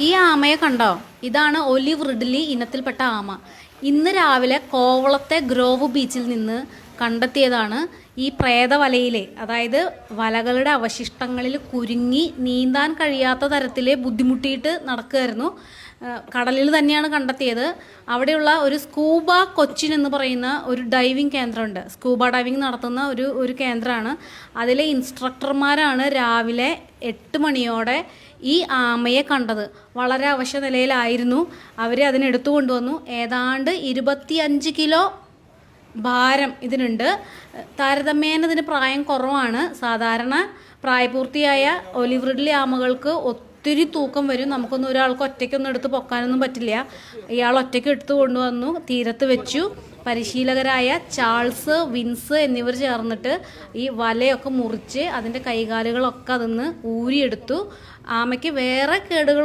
ഈ ആമയെ കണ്ടോ? ഇതാണ് ഒലിവ് റിഡ്ലി ഇനത്തിൽപ്പെട്ട ആമ. ഇന്ന് രാവിലെ കോവളത്തെ ഗ്രോവ് ബീച്ചിൽ നിന്ന് കണ്ടെത്തിയതാണ്. ഈ പ്രേതവലയിലെ, അതായത് വലകളുടെ അവശിഷ്ടങ്ങളിൽ കുരുങ്ങി നീന്താൻ കഴിയാത്ത തരത്തിൽ ബുദ്ധിമുട്ടിയിട്ട് നടക്കുകയായിരുന്നു. കടലിൽ തന്നെയാണ് കണ്ടെത്തിയത്. അവിടെയുള്ള ഒരു സ്കൂബ കൊച്ചിൻ എന്ന് പറയുന്ന ഒരു ഡൈവിംഗ് കേന്ദ്രമുണ്ട്. സ്കൂബ ഡൈവിംഗ് നടത്തുന്ന ഒരു കേന്ദ്രമാണ്. അതിലെ ഇൻസ്ട്രക്ടർമാരാണ് രാവിലെ 8 മണിയോടെ ഈ ആമയെ കണ്ടത്. വളരെ അവശ നിലയിലായിരുന്നു. അവർ അതിനെടുത്തു കൊണ്ടുവന്നു. ഏതാണ്ട് 25 കിലോ ഭാരം ഇതിനുണ്ട്. താരതമ്യേന ഇതിന് പ്രായം കുറവാണ്. സാധാരണ പ്രായപൂർത്തിയായ ഒലിവ് റിഡ്ലി ആമകൾക്ക് ഒത്തിരി തൂക്കം വരും. നമുക്കൊന്നും ഒരാൾക്ക് ഒറ്റയ്ക്കൊന്നും എടുത്ത് പൊക്കാനൊന്നും പറ്റില്ല. ഇയാൾ ഒറ്റയ്ക്ക് എടുത്തു കൊണ്ടുവന്നു, തീരത്ത് വെച്ചു. പരിശീലകരായ ചാൾസ്, വിൻസ് എന്നിവർ ചേർന്നിട്ട് ഈ വലയൊക്കെ മുറിച്ച് അതിൻ്റെ കൈകാലുകളൊക്കെ അതിന്ന് ഊരിയെടുത്തു. ആമയ്ക്ക് വേറെ കേടുകൾ